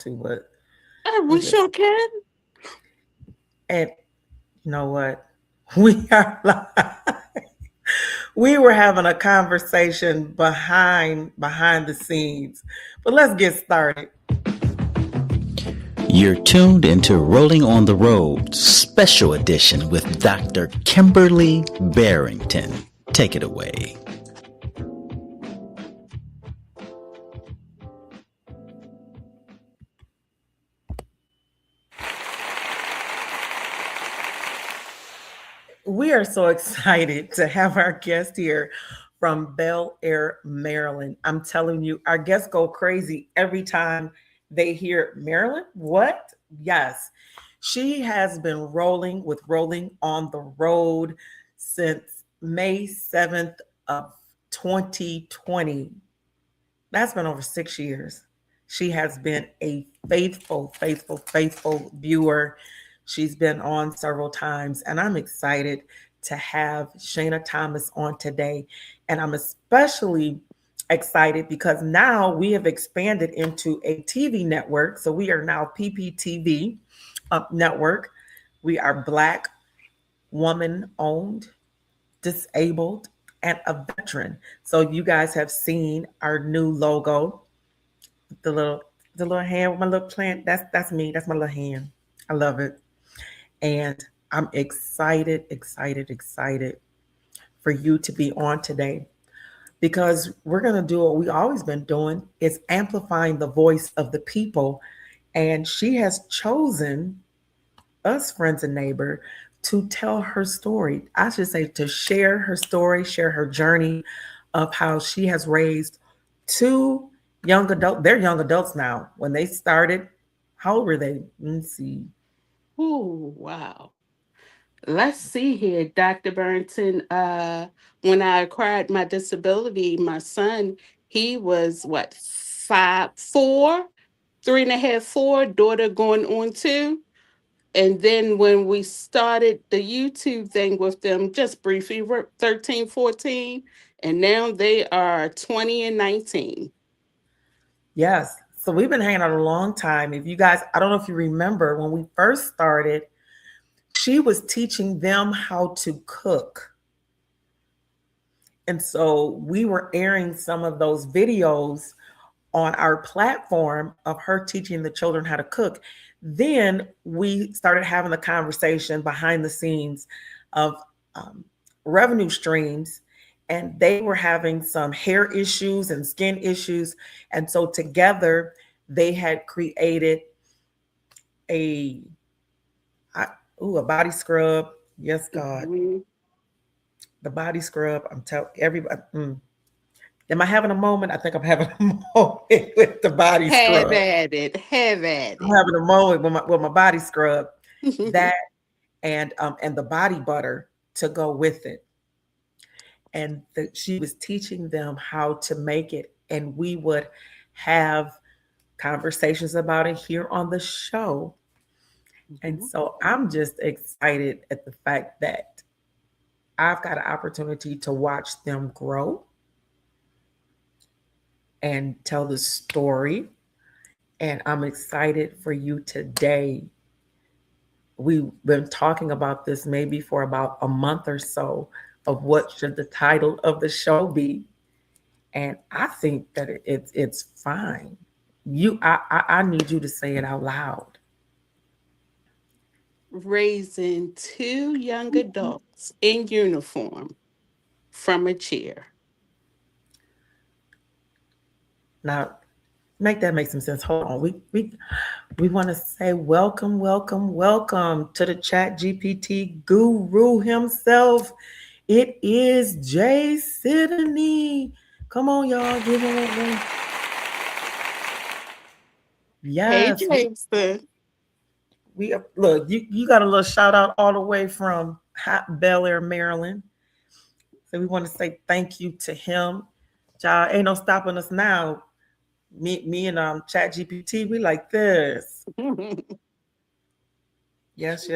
to, but we We just sure can. and you know what? We are live. We were having a conversation behind the scenes. But let's get started. You're tuned into Rolling on the Road, Special Edition with Dr. Kimberly Barrington. Take it away. We are so excited to have our guest here from Bel Air, Maryland. I'm telling you, our guests go crazy every time they hear Maryland. What? Yes. She has been rolling on the road since May 7th of 2020. That's been over 6 years. She has been a faithful viewer. She's been on several times, and I'm excited to have Shana Thomas on today. And I'm especially excited because now we have expanded into a TV network. So we are now PPTV network. We are Black, woman owned, disabled, and a veteran. So you guys have seen our new logo, the little the little hand with my little plant. That's me. That's my little hand. I love it. And I'm excited for you to be on today because we're gonna do what we always been doing is amplifying the voice of the people. And she has chosen us, friends and neighbor, to tell her story. I should say to share her story, share her journey of how she has raised two young adults. They're young adults now. When they started, how old were they? Let me see. Oh, wow. Let's see here, Dr. Burrington. When I acquired my disability, my son, he was what, five, four, three and a half, four, daughter going on two. And then when we started the YouTube thing with them, just briefly, 13, 14, and now they are 20 and 19. Yes. So we've been hanging out a long time. If you guys, I don't know if you remember when we first started, she was teaching them how to cook. And so we were airing some of those videos on our platform of her teaching the children how to cook. Then we started having the conversation behind the scenes of um, revenue streams, and they were having some hair issues and skin issues. And so together they had created a, I, a body scrub. Yes, God, Mhm. the body scrub. I'm telling everybody. Am I having a moment? I think I'm having a moment with the body Have scrub. at it. Have at I'm it. having a moment with my body scrub, that and the body butter to go with it. And she was teaching them how to make it, and we would have conversations about it here on the show. And Mhm. so I'm just excited at the fact that I've got an opportunity to watch them grow and tell the story. And I'm excited for you today. We've been talking about this maybe for about a month or so of what should the title of the show be, and I think that it's fine. I need you to say it out loud. Raising two young adults in uniform from a chair. Now, make that make some sense. Hold on. We want to say welcome to the Chat GPT guru himself. It is Jay Sidney. Come on, y'all, give him a Hey, yes. Jason. We look. You got a little shout out all the way from Hot Bel Air, Maryland. So we want to say thank you to him. Y'all ain't no stopping us now. Me and Chat GPT, we like this. Yes.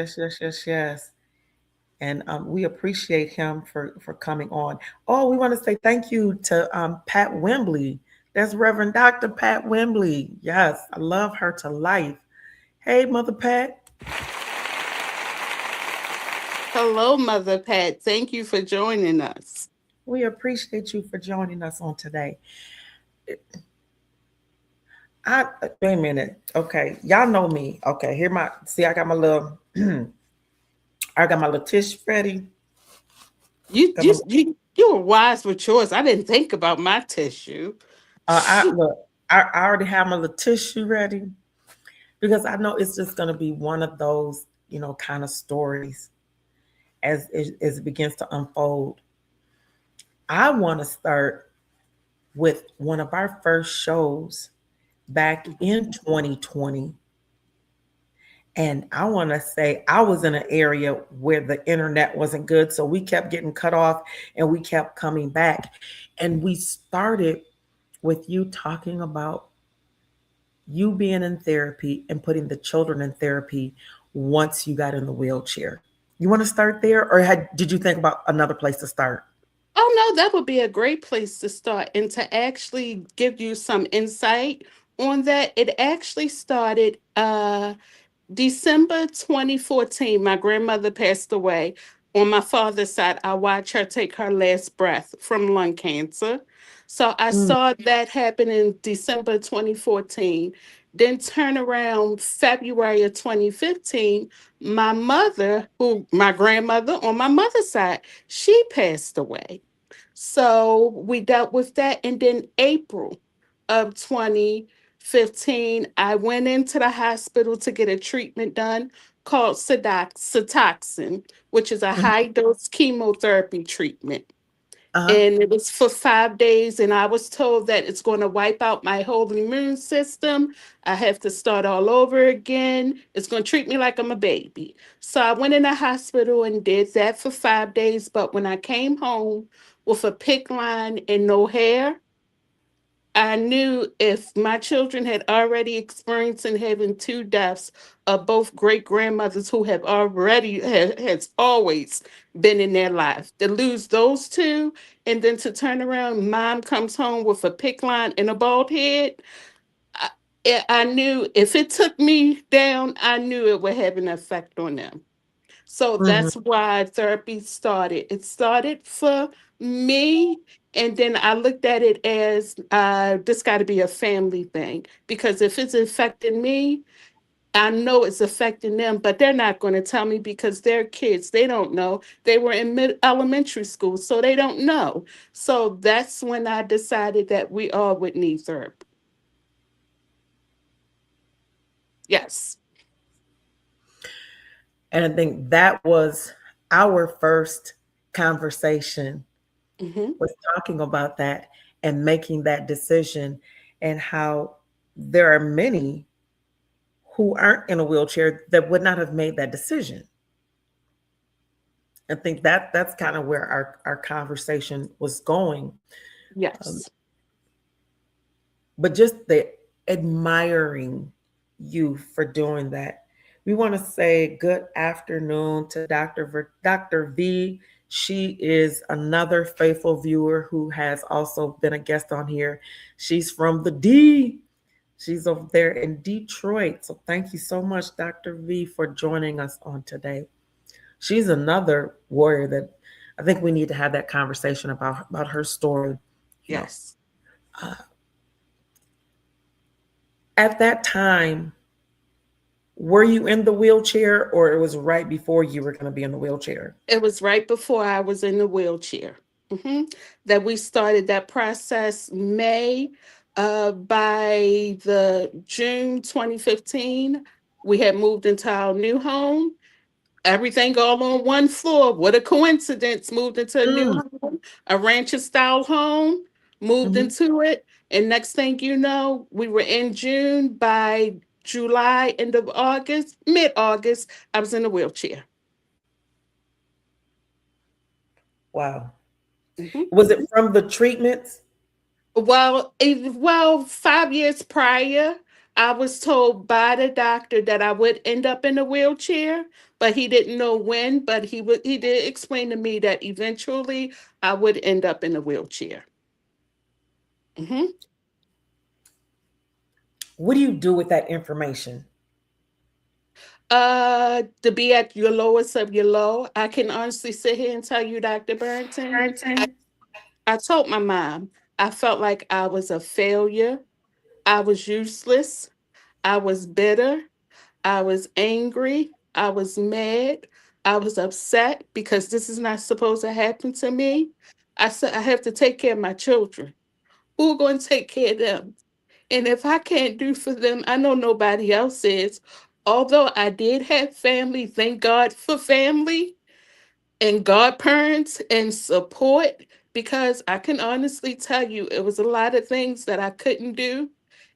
And we appreciate him for coming on. Oh, we want to say thank you to Pat Wembley. That's Reverend Dr. Pat Wembley. Yes, I love her to life. Hey, Mother Pat. Hello, Mother Pat. Thank you for joining us. We appreciate you for joining us on today. I wait a minute. Okay, y'all know me. Okay, here my see. I got my little. I got my little tissue ready. You Got my, you you were wise with yours. I didn't think about my tissue. I Shoot. look. I already have my little tissue ready because I know it's just gonna be one of those, kind of stories as it begins to unfold. I want to start with one of our first shows back Mhm. in 2020. And I want to say I was in an area where the internet wasn't good. So we kept getting cut off and we kept coming back. And we started with you talking about you being in therapy and putting the children in therapy once you got in the wheelchair. You want to start there, or did you think about another place to start? Oh no, that would be a great place to start. And to actually give you some insight on that, it actually started December 2014, my grandmother passed away. On my father's side, I watched her take her last breath from lung cancer. So I Mm, saw that happen in December 2014. Then turn around February of 2015, my mother, who my grandmother on my mother's side, she passed away. So we dealt with that. And then April of 2015, I went into the hospital to get a treatment done called Cytoxin, which is a mhm, high dose chemotherapy treatment. uh-huh. And it was for 5 days. And I was told that it's going to wipe out my whole immune system. I have to start all over again. It's going to treat me like I'm a baby. So I went in the hospital and did that for 5 days. But when I came home with a PIC line and no hair, I knew if my children had already experienced and having two deaths of both great grandmothers who have already has always been in their life, to lose those two, and then to turn around, mom comes home with a pick line and a bald head. I, I knew if it took me down, I knew it would have an effect on them. So Mhm. that's why therapy started. It started for me, and then I looked at it as this got to be a family thing because if it's affecting me, I know it's affecting them, but they're not going to tell me because they're kids. They don't know. They were in elementary school, so they don't know. So that's when I decided that we all would need therapy. Yes. And I think that was our first conversation, Hmm. was talking about that and making that decision, and how there are many who aren't in a wheelchair that would not have made that decision. I think that's kind of where our conversation was going. Um, Yes. but just the admiring you for doing that. We want to say good afternoon to Dr. V. She is another faithful viewer who has also been a guest on here. She's from the D. She's over there in Detroit. So thank you so much, Dr. V, for joining us on today. She's another warrior that I think we need to have that conversation about her story. You know, Yes. uh, at that time, were you in the wheelchair, or it was right before you were going to be in the wheelchair? It was right before I was in the wheelchair, hmm that we started that process. May, by the June 2015, we had moved into our new home. Everything all on one floor. What a coincidence. Moved into a new Mm, home, a rancher style home, moved hmm. into it. And next thing you know, we were in June. By July, end of August, mid August, I was in a wheelchair. Wow. Mhm. Was it from the treatments? Well, 5 years prior, I was told by the doctor that I would end up in a wheelchair, but he didn't know when. But he did explain to me that eventually I would end up in a wheelchair. Hmm. What do you do with that information? To be at your lowest of your low, I can honestly sit here and tell you, Dr. Burrington, I told my mom I felt like I was a failure. I was useless. I was bitter. I was angry. I was mad. I was upset because this is not supposed to happen to me. I said, I have to take care of my children. Who are going to take care of them? And if I can't do for them, I know nobody else is. Although I did have family, thank God for family and godparents and support, because I can honestly tell you it was a lot of things that I couldn't do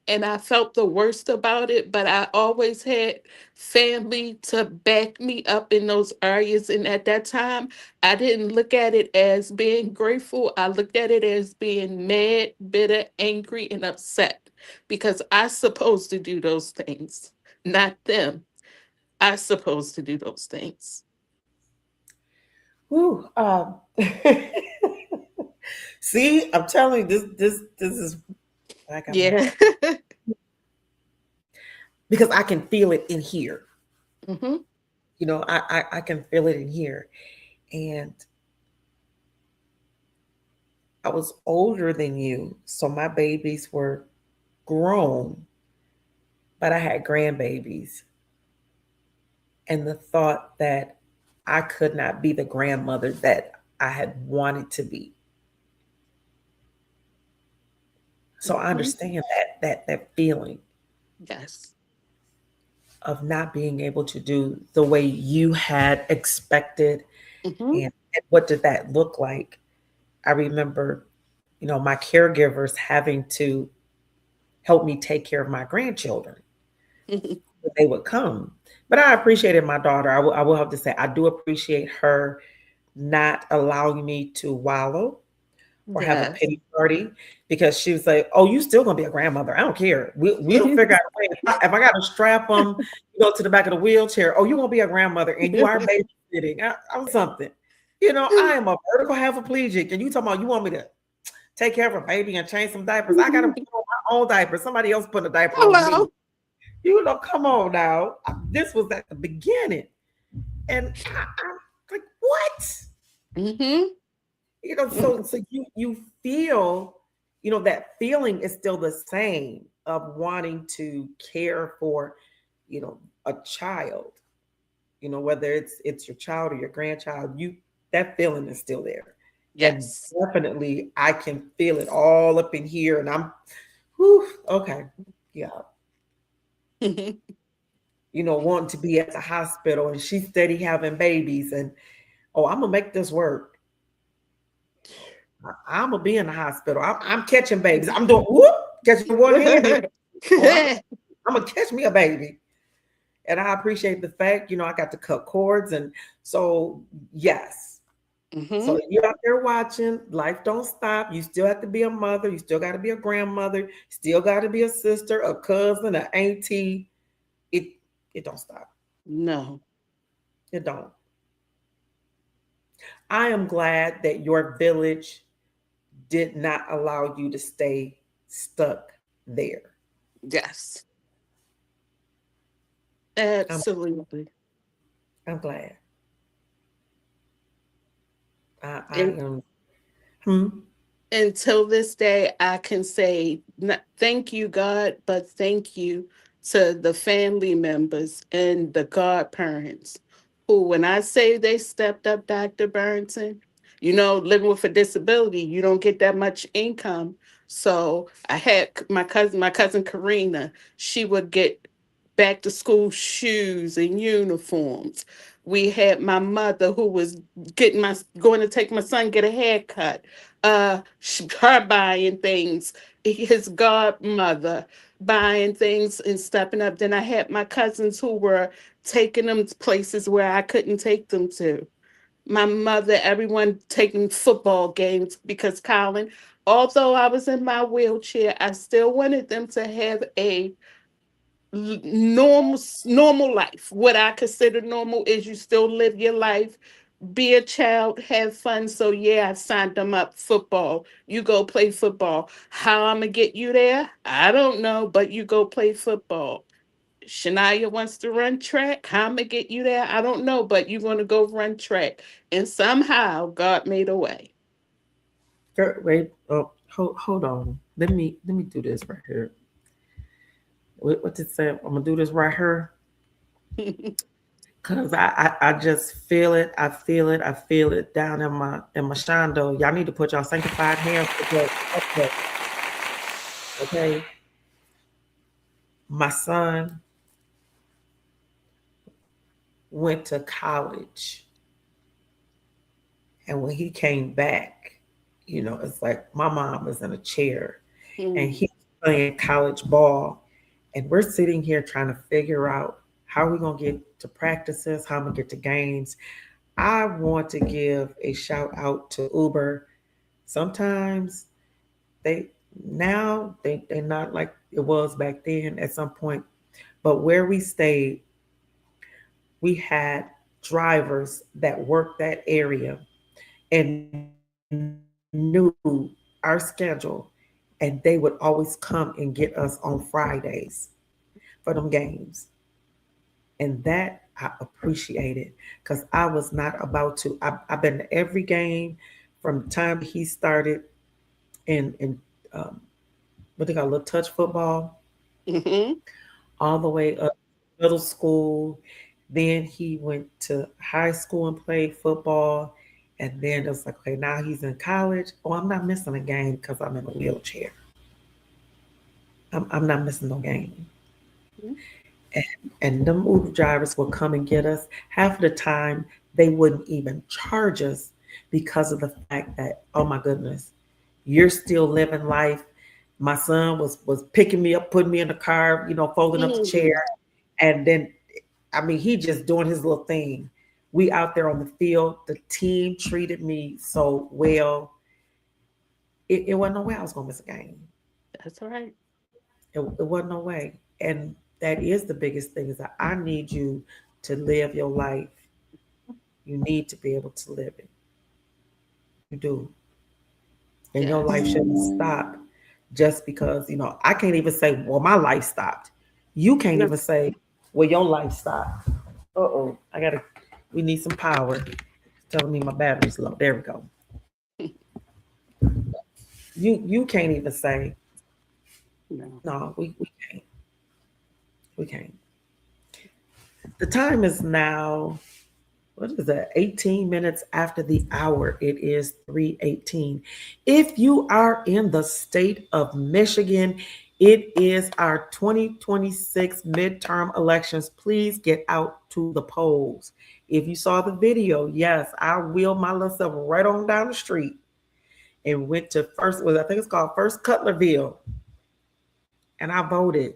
and I felt the worst about it, but I always had family to back me up in those areas. And at that time, I didn't look at it as being grateful. I looked at it as being mad, bitter, angry, and upset because I supposed to do those things, not them. I supposed to do those things. Whew, see, I'm telling you, this is I got my Yeah. because I can feel it in here. Hmm. I can feel it in here. And I was older than you, so my babies were grown, but I had grandbabies. And the thought that I could not be the grandmother that I had wanted to be. So I Hmm. understand that feeling Yes. of not being able to do the way you had expected. Hmm. And what did that look like? I remember, my caregivers having to help me take care of my grandchildren when they would come. But I appreciated my daughter. I will have to say, I do appreciate her not allowing me to wallow or have a Yes. pity party because she was like, "Oh, you still gonna be a grandmother? I don't care. We'll figure out a way. If I got to strap them, to the back of the wheelchair. Oh, you gonna be a grandmother and you are babysitting. I'm something. I am a vertical hapleplegic, and you talking about you want me to take care of a baby and change some diapers? I gotta put on my own diapers. Somebody else putting a diaper on me. Hello. Come on now. This was at the beginning, and I'm like, what? Hmm. So you feel, that feeling is still the same of wanting to care for, you know, a child, whether it's your child or your grandchild, that feeling is still there. And Yes. definitely I can feel it all up in here and whew, okay. Yeah. Wanting to be at the hospital and she's steady having babies and oh, I'm gonna make this work. I'm gonna be in the hospital. I'm catching babies. I'm doing whoop, catching one hand. Oh, I'm gonna catch me a baby. And I appreciate the fact, I got to cut cords. And so, yes. So Hmm. you out there watching, life don't stop. You still have to be a mother. You still got to be a grandmother. Still got to be a sister, a cousin, an auntie. It it don't stop. No. It don't. I am glad that your village did not allow you to stay stuck there. Yes. I'm Absolutely. I'm glad. I And am. Hmm. until this day, I can say thank you, God, but thank you to the family members and the godparents who, when I say they stepped up, Dr. Burrington, living with a disability, you don't get that much income. So I had my cousin Karina, she would get back to school shoes and uniforms. We had my mother who was going to take my son get a haircut, her buying things, his godmother buying things and stepping up. Then I had my cousins who were taking them to places where I couldn't take them to. My mother, everyone taking football games because Colin, although I was in my wheelchair, I still wanted them to have a normal life. What I consider normal is you still live your life, be a child, have fun. So yeah, I signed them up football. You go play football. How I'm gonna get you there? I don't know, but you go play football. Shania wants to run track. How I'm gonna get you there? I don't know, but you're gonna go run track. And somehow God made a way. Girl, wait, oh, hold on. Let me do this right here. What did it say? I'm gonna do this right here. Cause I just feel it. I feel it. I feel it down in my shondo. Y'all need to put y'all sanctified hands together. Okay. Okay. My son went to college, and when he came back, it's like my mom was in a chair and Mm, he's playing college ball, and we're sitting here trying to figure out how we're gonna get to practices, how I'm gonna get to games. I want to give a shout out to Uber. Sometimes they they're not like it was back then at some point, but where we stayed, we had drivers that worked that area and knew our schedule, and they would always come and get us on Fridays for them games. And that I appreciated because I was not about to. I've been to every game from the time that he started in um, what they call little touch football mm-hmm, all the way up middle school. Then he went to high school and played football. And then it was like, okay, now he's in college. Oh, I'm not missing a game because I'm in a wheelchair. I'm not missing no game. And, and them Uber drivers will come and get us. Half of the time, they wouldn't even charge us because of the fact that, oh my goodness, you're still living life. My son was picking me up, putting me in the car, folding up the chair, mm, and then I mean, he just doing his little thing. We out there on the field. The team treated me so well. It wasn't no way I was gonna miss a game. that's all right. It wasn't no way. And that is the biggest thing is that I need you to live your life. You need to be able to live it. You do. And your life Yes. shouldn't stop just because, I can't even say, well, my life stopped. You can't No. even say, well, your life stopped. Uh-oh. We need some power. It's telling me my battery's low. There we go. You can't even say, No. no, we can't. We can't. The time is now, what is that? 18 minutes after the hour. It is 3:18. If you are in the state of Michigan, it is our 2026 midterm elections. Please get out to the polls. If you saw the video, yes, I wheeled my little self right on down the street and went to first, I think it's called First Cutlerville, and I voted.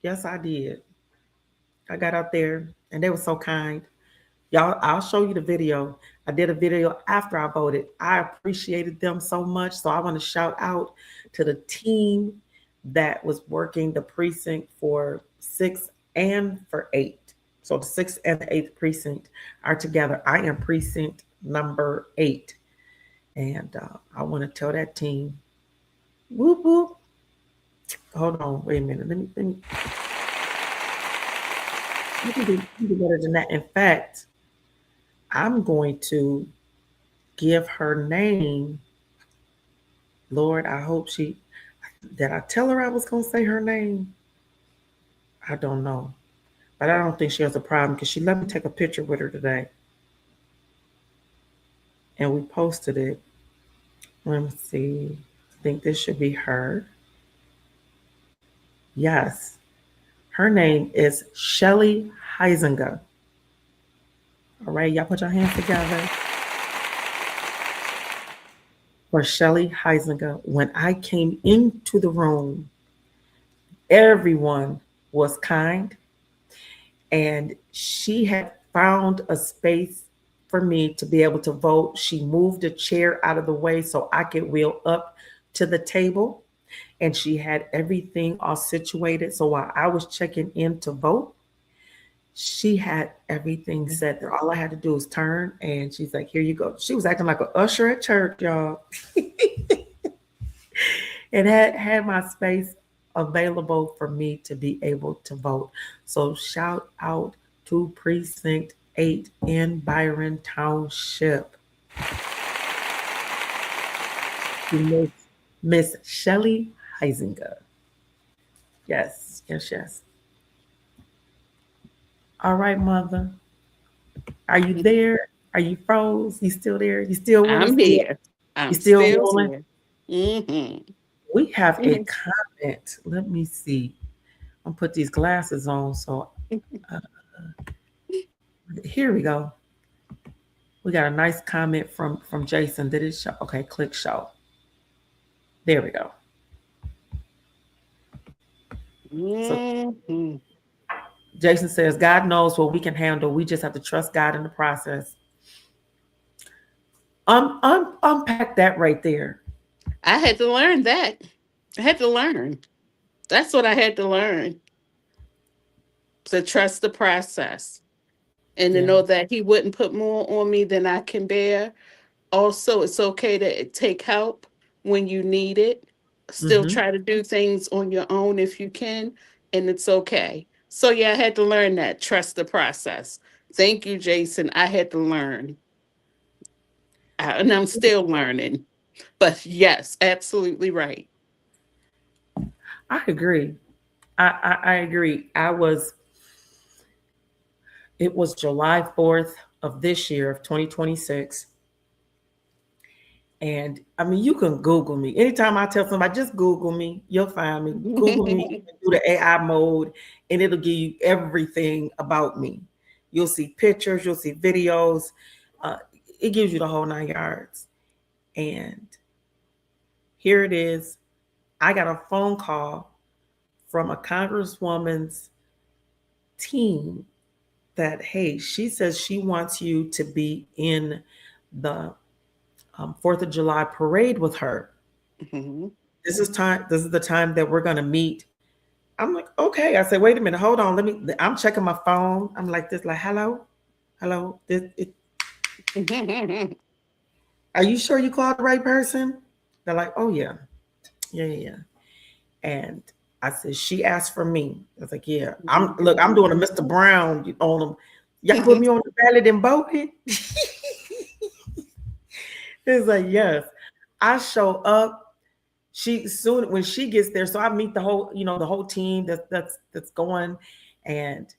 Yes, I did. I got out there and they were so kind. Y'all, I'll show you the video. I did a video after I voted. I appreciated them so much. So I want to shout out to the team that was working the precinct for 6 and for 8. So the sixth and the eighth precinct are together. I am precinct number 8. And I want to tell that team, whoop, whoop. Hold on, wait a minute. You can do better than that. In fact, I'm going to give her name. Lord, I hope did I tell her I was going to say her name? I don't know. But I don't think she has a problem because she let me take a picture with her today and we posted it. Let me see. I think this should be her. Yes. Her name is Shelly Heisinger. All right, y'all put your hands together for Shelly Heisinger. When I came into the room, everyone was kind, and she had found a space for me to be able to vote. She moved a chair out of the way so I could wheel up to the table, and she had everything all situated. So while I was checking in to vote, She had everything set there. All I had to do was turn, and she's like, "Here you go." She was acting like an usher at church, y'all, and had my space available for me to be able to vote. So shout out to Precinct 8 in Byron Township to Miss Shelley Heisinger. Yes, yes, yes. All right, mother. Are you there? Are you froze? You still there? You still with us? I'm here. You I'm still still rolling? here. Mm-hmm. We have a comment. Let me see. I'm put these glasses on. So uh, here we go. We got a nice comment from Jason. Did it show? Okay, click show. There we go. So Mm-hmm. Jason says, God knows what we can handle. We just have to trust God in the process. Unpack that right there. I had to learn that. I had to learn. That's what I had to learn, to trust the process and to Yeah. know that he wouldn't put more on me than I can bear. Also, it's okay to take help when you need it. Still Mm-hmm. try to do things on your own if you can, and it's okay. So, yeah, I had to learn that. Trust the process. Thank you, Jason. I had to learn, and I'm still learning. But yes, absolutely right. I agree. I agree. It was July 4th of this year of 2026. And I mean, you can Google me. Anytime I tell somebody, just Google me, you'll find me. Google me, do the AI mode, and it'll give you everything about me. You'll see pictures, you'll see videos. Uh, it gives you the whole 9 yards. And here it is. I got a phone call from a congresswoman's team that, hey, she says she wants you to be in the 4th of July parade with her. Mhm. This is the time that we're going to meet. I'm like, okay. I said, wait a minute, hold on. I'm checking my phone. I'm like this, like, hello. Are you sure you called the right person? They're like, oh yeah, yeah. And I said, she asked for me. I was like, yeah. I'm doing a Mr. Brown on them. Y'all put me on the ballot and voted. It's like, yes. I show up. She soon when she gets there, so I meet the whole team that's going, and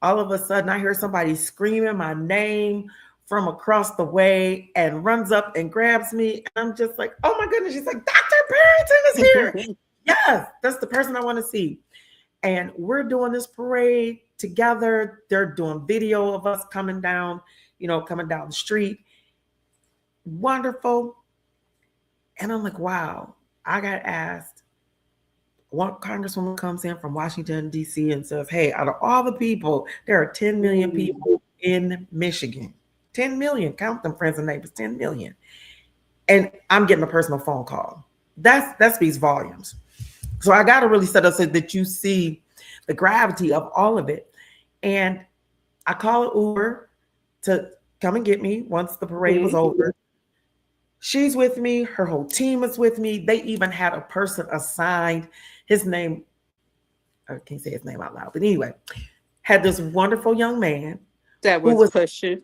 all of a sudden I hear somebody screaming my name from across the way and runs up and grabs me, and I'm just like, oh my goodness. She's like, Dr. Barrington is here. Yes, that's the person I want to see. And we're doing this parade together. They're doing video of us coming down the street. Wonderful. And I'm like, wow. I got asked. One congresswoman comes in from Washington, D.C. and says, hey, out of all the people, there are 10 million people in Michigan. 10 million, count them, friends and neighbors, 10 million. And I'm getting a personal phone call. That speaks volumes. So I got to really set up so that you see the gravity of all of it. And I call an Uber to come and get me once the parade was over. She's with me. Her whole team is with me. They even had a person assigned. His name, I can't say his name out loud, but anyway, had this wonderful young man That who was was pushing.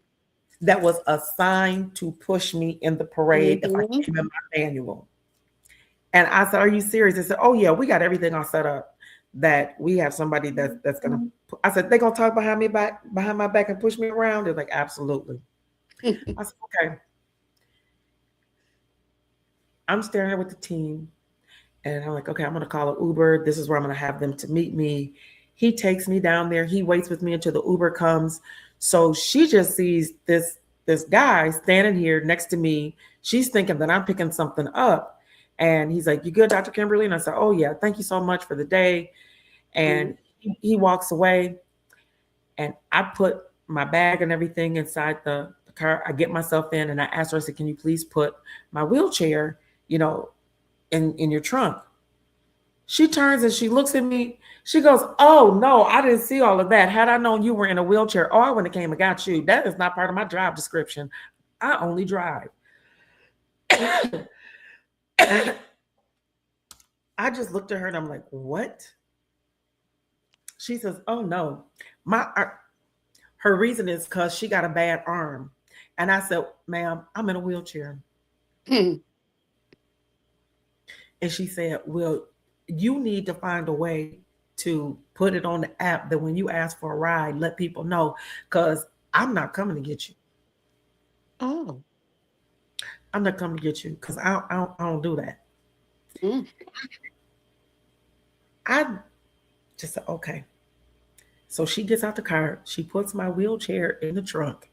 that was assigned to push me in the parade if I Mhm. came in my manual. And I said, "Are you serious?" They said, "Oh yeah, we got everything all set up. That we have somebody that's gonna." I said, "They gonna talk behind my back and push me around?" They're like, "Absolutely." I said, "Okay." I'm staring there with the team, and I'm like, "Okay, I'm gonna call an Uber. This is where I'm gonna have them to meet me." He takes me down there. He waits with me until the Uber comes. So she just sees this guy standing here next to me. She's thinking that I'm picking something up. And he's like, "You good, Dr. Kimberly?" And I said, "Oh yeah, thank you so much for the day." And he walks away, and I put my bag and everything inside the car. I get myself in, and I asked her, I said, "Can you please put my wheelchair, you know, in your trunk?" She turns and she looks at me. She goes, "Oh no, I didn't see all of that. Had I known you were in a wheelchair, oh, I wouldn't have came and got you. That is not part of my job description. I only drive." I just looked at her and I'm like, "What?" She says, "Oh no, my her reason is because she got a bad arm." And I said, "Ma'am, I'm in a wheelchair." Hmm. And she said, "Well, you need to find a way to put it on the app that when you ask for a ride, let people know, because I'm not coming to get you. Oh. I'm not coming to get you because I don't do that." Mm. I just said, "Okay." So she gets out the car, she puts my wheelchair in the trunk,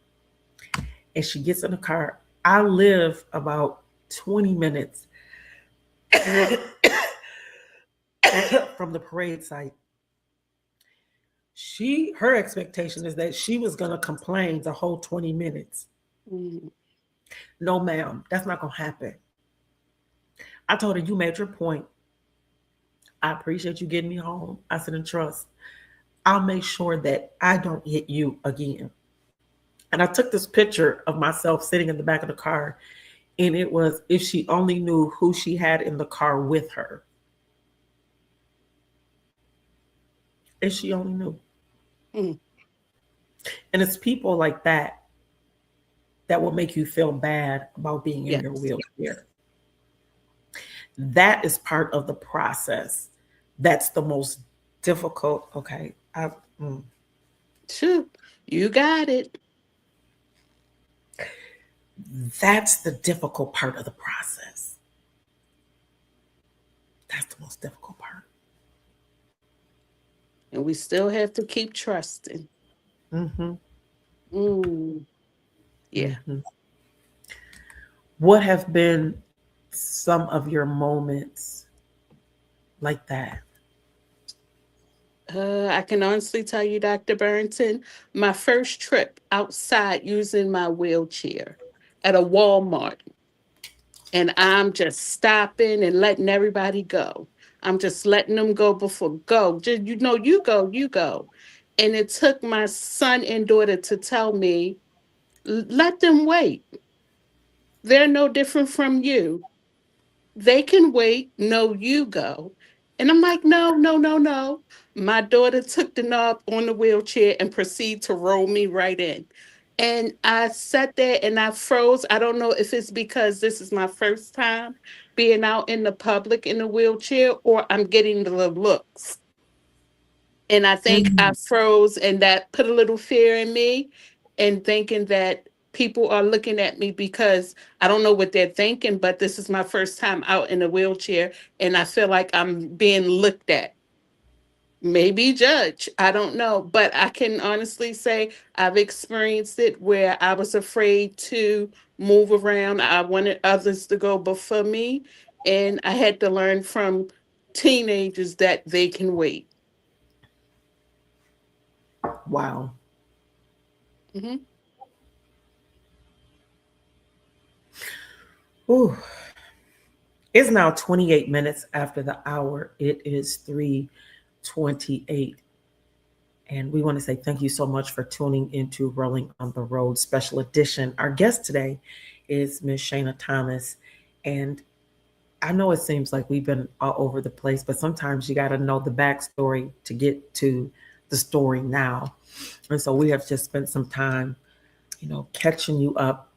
and she gets in the car. I live about 20 minutes from the parade site. Her expectation is that she was going to complain the whole 20 minutes. Mm. No, ma'am, that's not going to happen. I told her, "You made your point. I appreciate you getting me home." I said, "And trust, I'll make sure that I don't hit you again." And I took this picture of myself sitting in the back of the car, and it was, if she only knew who she had in the car with her. If she only knew. Mm. And it's people like that will make you feel bad about being in your Yes. wheelchair. That is part of the process. That's the most difficult. Okay. Mm. Sure. You got it. That's the difficult part of the process. That's the most difficult part. And we still have to keep trusting. Hmm. Mm. Yeah. Hmm. What have been some of your moments like that? I can honestly tell you, Dr. Burrington, my first trip outside using my wheelchair at a Walmart, and I'm just stopping and letting everybody go. I'm just letting them go before go. Just you go, you go. And it took my son and daughter to tell me, let them wait. They're no different from you. They can wait. No, you go. And I'm like, no, no, no, no. My daughter took the knob on the wheelchair and proceeded to roll me right in. And I sat there and I froze. I don't know if it's because this is my first time being out in the public in a wheelchair or I'm getting the looks. And I think I Mm. froze, and that put a little fear in me, and thinking that people are looking at me because I don't know what they're thinking, but this is my first time out in a wheelchair, and I feel like I'm being looked at. Maybe judge. I don't know. But I can honestly say I've experienced it where I was afraid to move around. I wanted others to go before me. And I had to learn from teenagers that they can wait. Wow. Mhm. Ooh. It's now 28 minutes after the hour. It is 3:28. And we want to say thank you so much for tuning into Rolling on the Road Special Edition. Our guest today is Miss Shana Thomas. And I know it seems like we've been all over the place, but sometimes you got to know the backstory to get to the story now. And so we have just spent some time, catching you up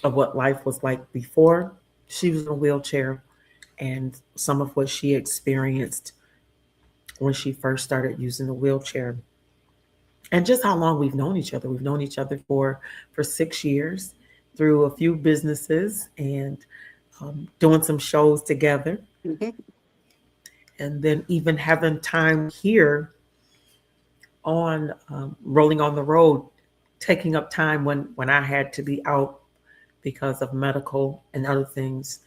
of what life was like before she was in a wheelchair and some of what she experienced when she first started using the wheelchair, and just how long we've known each other. We've known each other for 6 years through a few businesses and doing some shows together, Mhm. and then even having time here on Rolling on the Road, taking up time when I had to be out because of medical and other things.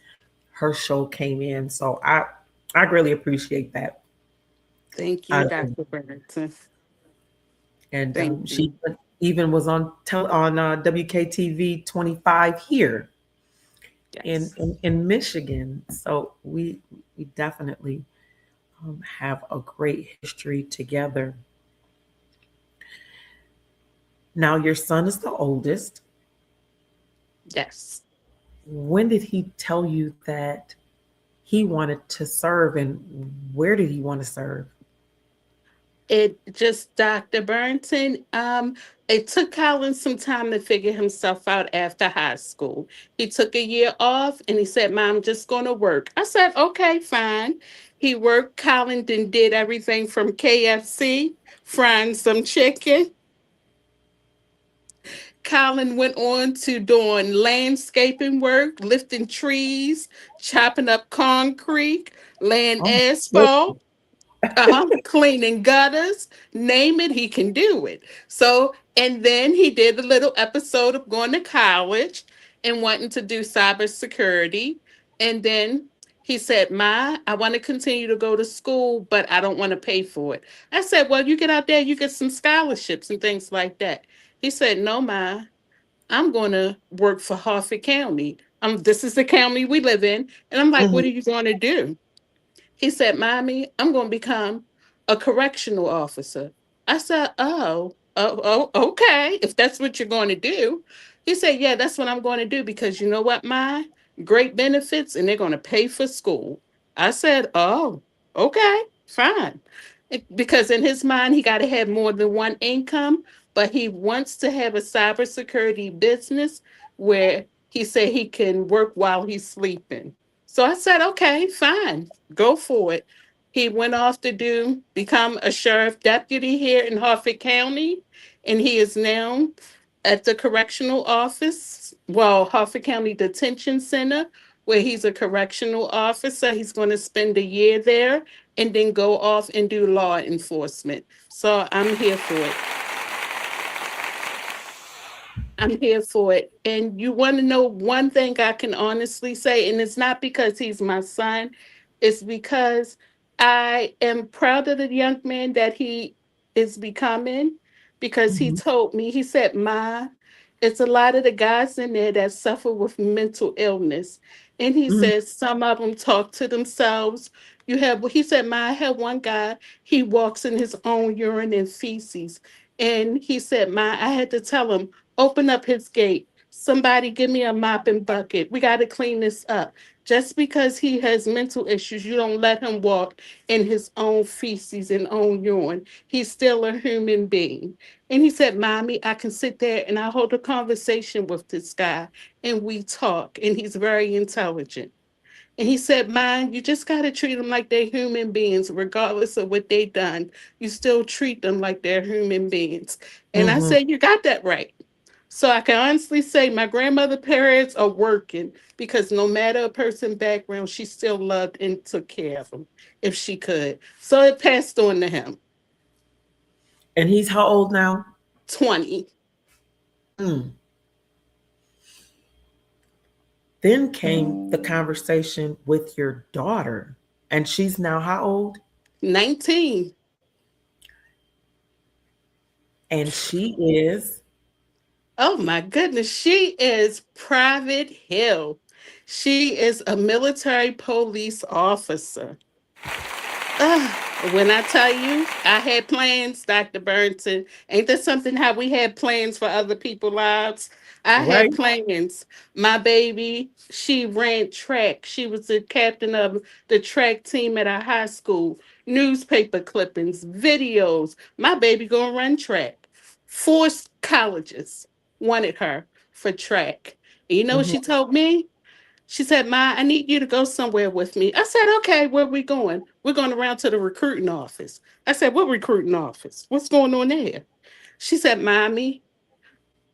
Her show came in, so I really appreciate that. Thank you, I, Dr. Burton. and Thank she you. even was on WKTV 25 here in, Yes. in in Michigan. So we definitely have a great history together. Now, your son is the oldest. Yes. When did he tell you that he wanted to serve, and where did he want to serve? It just Dr. Burrington. It took Colin some time to figure himself out after high school. He took a year off and he said, Mom, I'm just gonna work. I said, okay, fine. He worked. Colin then did everything from KFC, frying some chicken. Colin went on to doing landscaping work, lifting trees, chopping up concrete, laying Oh, good. asphalt, cleaning gutters, name it, he can do it. So, and then he did a little episode of going to college and wanting to do cybersecurity. And then he said, Ma, I want to continue to go to school, but I don't want to pay for it. I said, Well, you get out there, you get some scholarships and things like that. He said, No, Ma, I'm going to work for Harford County. This is the county we live in. And I'm like, Mhm. What are you going to do? He said, Mommy, I'm going to become a correctional officer. I said, okay, if that's what you're going to do. He said, Yeah, that's what I'm going to do because you know what, my great benefits and they're going to pay for school. I said, Oh, okay, fine. Because in his mind, he got to have more than one income, but he wants to have a cybersecurity business where he said he can work while he's sleeping. So I said, okay, fine, go for it. He went off to become a sheriff deputy here in Harford County, and he is now at the correctional office, well, Harford County Detention Center, where he's a correctional officer. He's going to spend a year there and then go off and do law enforcement. So I'm here for it. I'm here for it. And you want to know one thing I can honestly say, and it's not because he's my son, it's because I am proud of the young man that he is becoming because he Mhm. told me, he said, Ma, it's a lot of the guys in there that suffer with mental illness. And he Mhm. says some of them talk to themselves. He said, Ma, I had one guy, he walks in his own urine and feces. And he said, Ma, I had to tell him, open up his gate. Somebody give me a mop and bucket. We got to clean this up. Just because he has mental issues, you don't let him walk in his own feces and own urine. He's still a human being. And he said, Mommy, I can sit there and I hold a conversation with this guy and we talk. And he's very intelligent. And he said, Mine, you just got to treat them like they're human beings, regardless of what they done. You still treat them like they're human beings. And I Mhm. said, You got that right. So I can honestly say my grandmother parents are working because no matter a person's background, she still loved and took care of them if she could. So it passed on to him. And he's how old now? 20, Mm. Then came the conversation with your daughter, and she's now how old? 19. And she is. Oh my goodness, she is Private Hill. She is a military police officer. When I tell you, I had plans, Dr. Burton. Ain't that something how we had plans for other people's lives? I Right. had plans. My baby, she ran track. She was the captain of the track team at our high school. Newspaper clippings, videos. My baby gonna run track. Four colleges wanted her for track. And you know what Mhm. she told me? She said, Ma, I need you to go somewhere with me. I said, okay, where we going? We're going around to the recruiting office. I said, what recruiting office? What's going on there? She said, Mommy,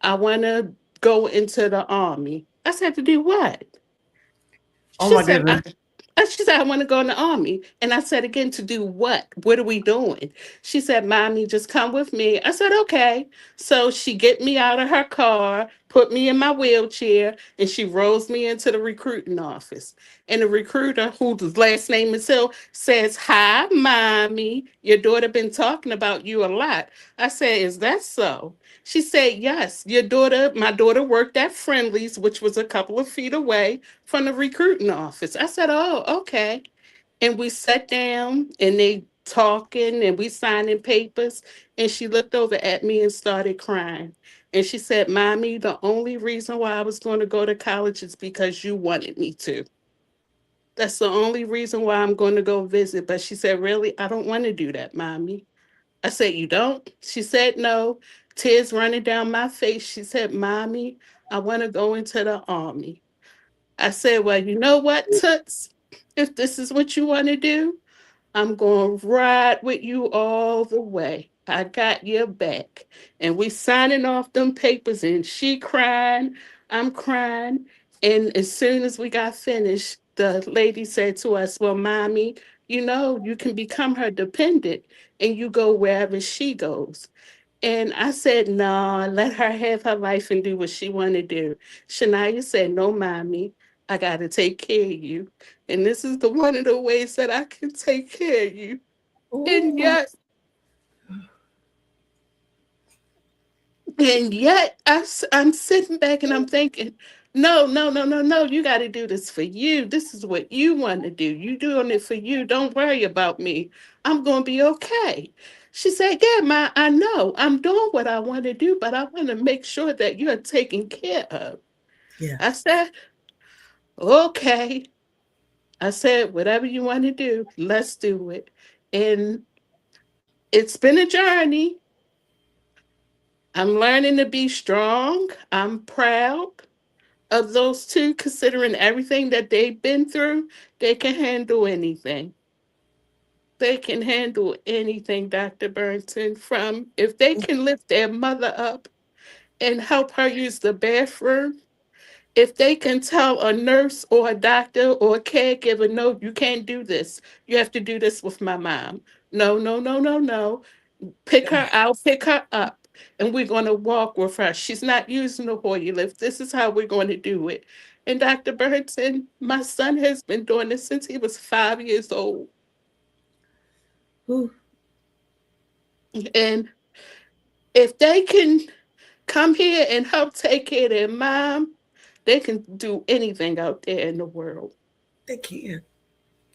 I want to go into the army. I said, to do what? Oh She my said, goodness. she said, I want to go in the army. And I said again, to do what? What are we doing? She said, Mommy, just come with me. I said, okay. So she get me out of her car, put me in my wheelchair, and she rolls me into the recruiting office. And the recruiter, whose last name is Hill, says, Hi, Mommy. Your daughter been talking about you a lot. I said, is that so? She said, yes, my daughter worked at Friendly's, which was a couple of feet away from the recruiting office. I said, oh, okay. And we sat down and they talking and we signing papers. And she looked over at me and started crying. And she said, Mommy, the only reason why I was going to go to college is because you wanted me to. That's the only reason why I'm going to go visit. But she said, Really? I don't want to do that, Mommy. I said, You don't? She said, No. Tears running down my face. She said, Mommy, I want to go into the army. I said, Well, you know what, Toots? If this is what you want to do, I'm going to ride with you all the way. I got your back. And we signing off them papers and she crying, I'm crying. And as soon as we got finished, the lady said to us, Well, Mommy, you know, you can become her dependent and you go wherever she goes. And I said, No, let her have her life and do what she want to do. Shania said, No, Mommy, I got to take care of you. And this is the one of the ways that I can take care of you. And Ooh, yet, and yet, I'm sitting back and I'm thinking, no, no, no, no, no, you got to do this for you. This is what you want to do. You doing it for you. Don't worry about me. I'm going to be okay. She said, Yeah, Ma, I know. I'm doing what I want to do, but I want to make sure that you're taken care of. yeah. I said, Okay. I said, Whatever you want to do, let's do it. And it's been a journey. I'm learning to be strong. I'm proud of those two, considering everything that they've been through. They can handle anything. They can handle anything, Dr. Burnton, from if they can lift their mother up and help her use the bathroom, if they can tell a nurse or a doctor or a caregiver, no, you can't do this. You have to do this with my mom. No, no, no, no, no. Pick her out, pick her up, and we're going to walk with her. She's not using the Hoyer lift. This is how we're going to do it. And Dr. Burton, my son has been doing this since he was 5 years old. Ooh, And if they can come here and help take care of their mom, they can do anything out there in the world. they can.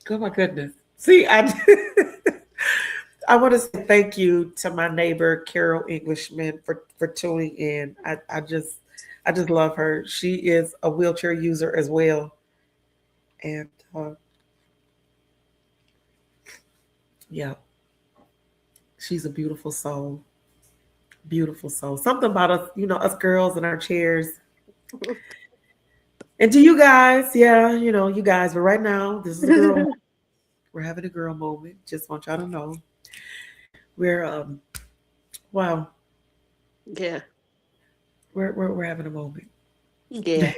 Oh my goodness. See, I I want to say thank you to my neighbor Carol Englishman for tuning in. I just love her. She is a wheelchair user as well, and yeah, she's a beautiful soul. Beautiful soul. Something about us, us girls in our chairs. And to you guys, yeah, you guys. But right now, this is a girl. We're having a girl moment. Just want y'all to know we're wow, Yeah, we're having a moment. yeah,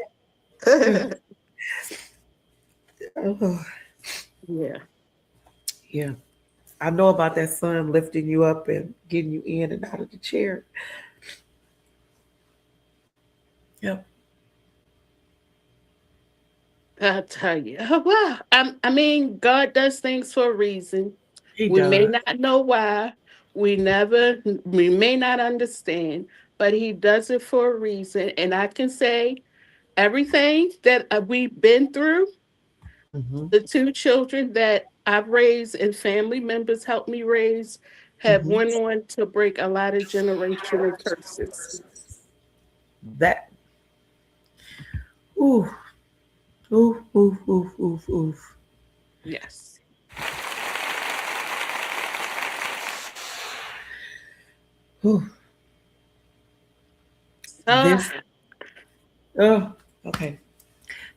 Oh, yeah. yeah. I know about that sun lifting you up and getting you in and out of the chair. Yep, I tell you, well, I mean, God does things for a reason. he We may does. not know why. We may not understand, but He does it for a reason. And I can say everything that we've been through, Hmm. the two children that I've raised and family members helped me raise, have Hmm. went on to break a lot of generational curses. That ooh, ooh, ooh, ooh, ooh, ooh, Yes. ooh. So, This oh, okay.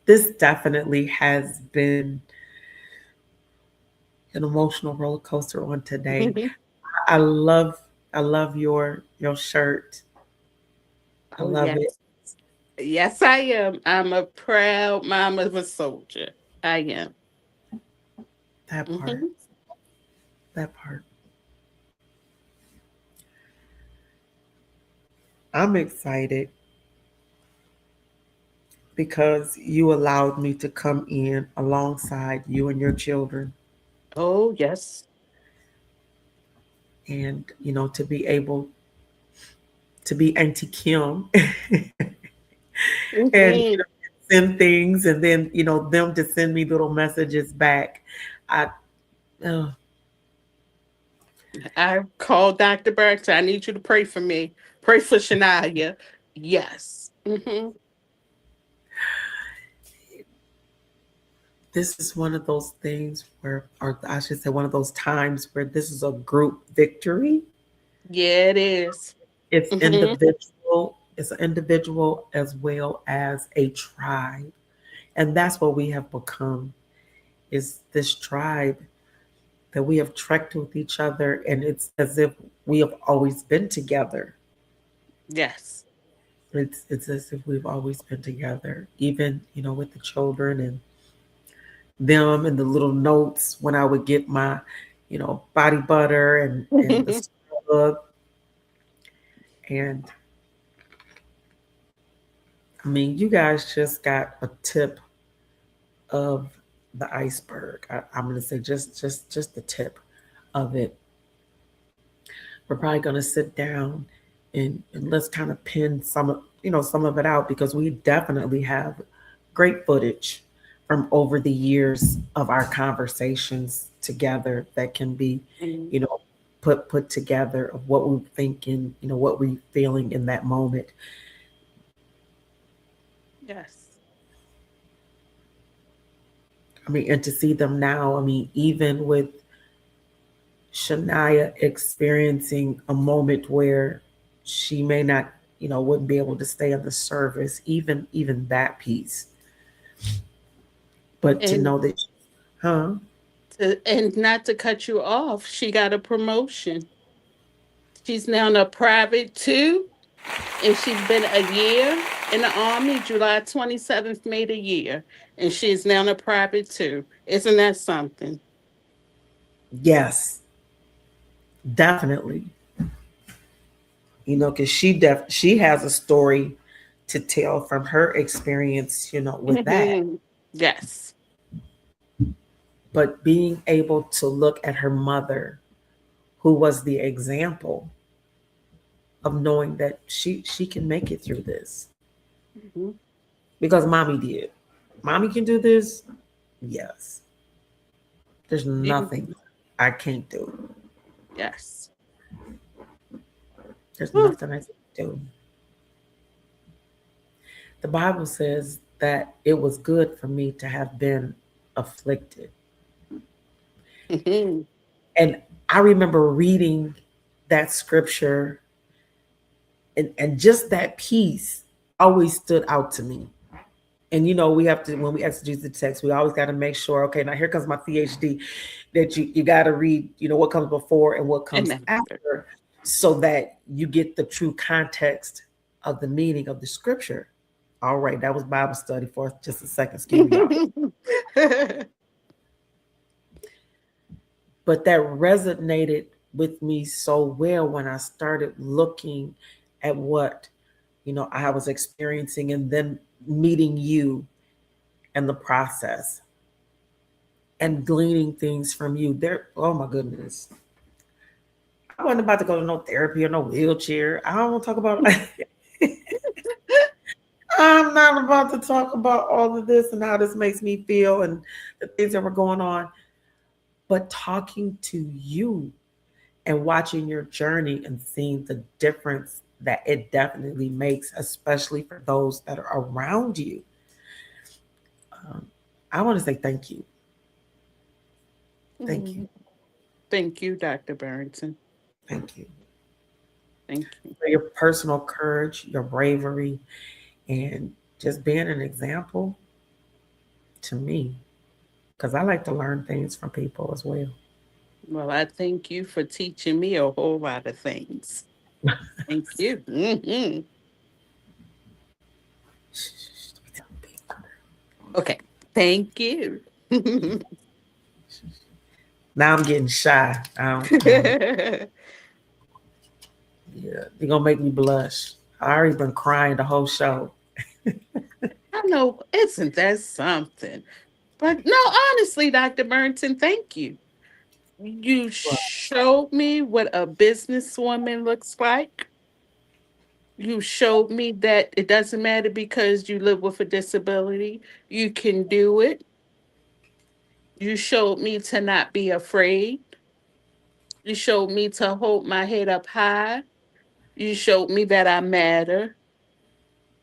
This definitely has been an emotional roller coaster on today. I love I love your shirt. I oh, love it. yes. Yes, I am. I'm a proud mom of a soldier. I am. That part. Hmm. That part. I'm excited because you allowed me to come in alongside you and your children Oh, yes. and to be able to be Auntie Kim and Hmm. send things and then them to send me little messages back. I I called Dr. Burks. I need you to pray for me. Pray for Shania. Yes. this is one of those things where, or I should say, one of those times where this is a group victory. Yeah, it is. It's Mm-hmm. individual. It's an individual as well as a tribe, and that's what we have become. Is this tribe that we have trekked with each other, and it's as if we have always been together. Yes. It's as if we've always been together, even with the children and them and the little notes when I would get my, body butter and the scrub. And I mean, you guys just got a tip of the iceberg. I'm gonna say just the tip of it. We're probably gonna sit down and let's kind of pin some of it out because we definitely have great footage from over the years of our conversations together that can be, Mhm. you know, put together of what we're thinking, what we're feeling in that moment. Yes. I mean, and to see them now, I mean, even with Shania experiencing a moment where she may not, wouldn't be able to stay in the service, even that piece. But to And know that, huh? and not to cut you off, she got a promotion. She's now in a private too, and she's been a year in the army. July 27th made a year, and she's now in a private too. Isn't that something? Yes, definitely. Because she has a story to tell from her experience, with that. Yes. But being able to look at her mother, who was the example of knowing that she can make it through this Mhm. because mommy did. Mommy can do this. Yes, there's You- nothing I can't do. Yes. There's Whew. nothing I can do. The Bible says that it was good for me to have been afflicted. Mhm. And I remember reading that scripture, and just that piece always stood out to me. And we have to, when we exegete the text, we always got to make sure, okay, now here comes my PhD, that you got to read, what comes before and what And comes after. after, so that you get the true context of the meaning of the scripture. All right, that was Bible study for just a second. Excuse me, y'all. But that resonated with me so well when I started looking at what I was experiencing, and then meeting you and the process and gleaning things from you. There, oh my goodness, I wasn't about to go to no therapy or no wheelchair. I don't want to talk about. I'm not about to talk about all of this and how this makes me feel and the things that were going on. But talking to you and watching your journey and seeing the difference that it definitely makes, especially for those that are around you. Um, I want to say thank you. Thank you. Mhm. Thank you, Dr. Barrington. Thank you Thank you. for your personal courage, your bravery, and just being an example to me. Because I like to learn things from people as well. Well, I thank you for teaching me a whole lot of things. Thank you. Okay. Thank you. Now I'm getting shy. I don't, yeah, you're gonna make me blush. I already been crying the whole show. I know, isn't that something? But no, honestly, Dr. Burton, thank you. You showed me what a businesswoman looks like. You showed me that it doesn't matter because you live with a disability. You can do it. You showed me to not be afraid. You showed me to hold my head up high. You showed me that I matter.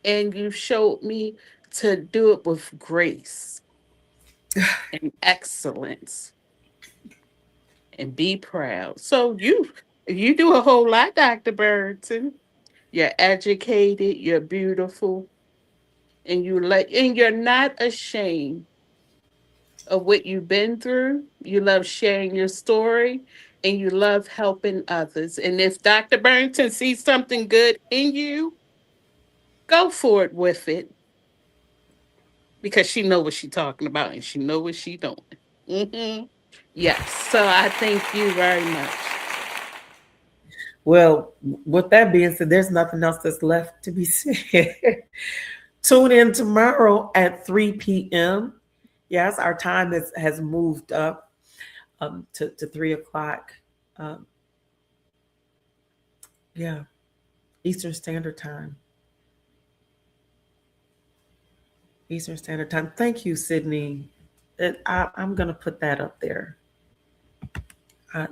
And you showed me to do it with grace and excellence and be proud. So you do a whole lot, Dr. Burton. You're educated, you're beautiful, and you're not ashamed of what you've been through. You love sharing your story and you love helping others. And if Dr. Burton sees something good in you, go for it with it because she know what she's talking about and she know what she doing. Hmm. Yes. So I thank you very much. Well, with that being said, there's nothing else that's left to be said. Tune in tomorrow at 3 p.m. Yes, our time has moved up to 3 o'clock. Um, yeah, Eastern Standard Time. Eastern Standard Time. Thank you, Sydney. I'm going to put that up there. I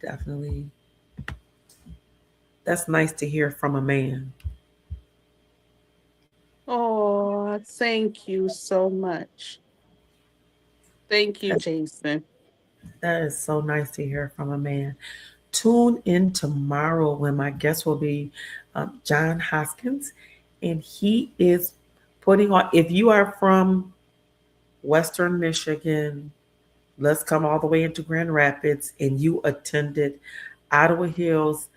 definitely, that's nice to hear from a man. Oh, thank you so much. Thank you, That, Jason. that is so nice to hear from a man. Tune in tomorrow when my guest will be John Hoskins, and he is putting on. If you are from Western Michigan, let's come all the way into Grand Rapids, and you attended Ottawa Hills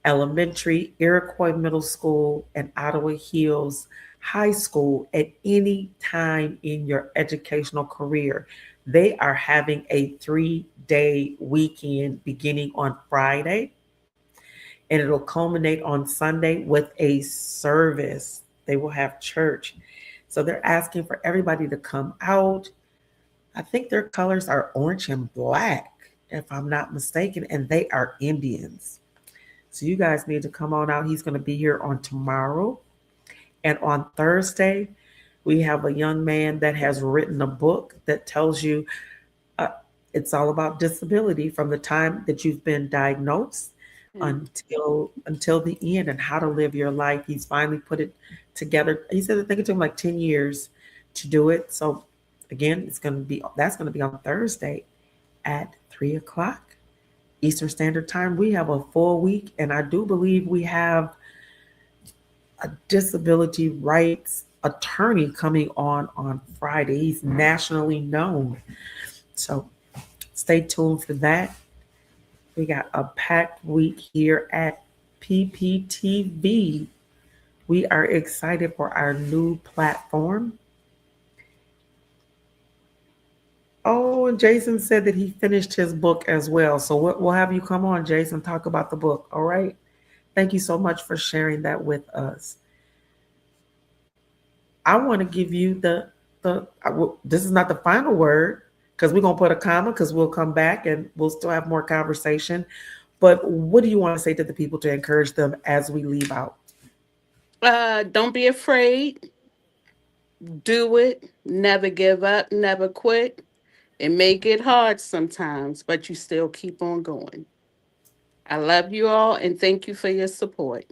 Elementary, Iroquois Middle School, and Ottawa Hills High School at any time in your educational career. They are having a 3-day weekend beginning on Friday, and it'll culminate on Sunday with a service. They will have church. So they're asking for everybody to come out. I think their colors are orange and black, if I'm not mistaken, and they are Indians. So you guys need to come on out. He's going to be here on tomorrow. And on Thursday, we have a young man that has written a book that tells you uh, it's all about disability from the time that you've been diagnosed Mm. until the end and how to live your life. He's finally put it together. He said I think it took him like 10 years to do it. So again, that's going to be on Thursday at 3 o'clock Eastern Standard Time. We have a full week, and I do believe we have a disability rights attorney coming on Friday. He's nationally known. So stay tuned for that. We got a packed week here at PPTV. We are excited for our new platform. Oh, and Jason said that he finished his book as well. So we'll have you come on, Jason, talk about the book. All right. Thank you so much for sharing that with us. I want to give you this is not the final word because we're gonna put a comma because we'll come back and we'll still have more conversation. But what do you want to say to the people to encourage them as we leave out? Don't be afraid. Do it. Never give up. Never quit. It may get hard sometimes, but you still keep on going. I love you all and thank you for your support.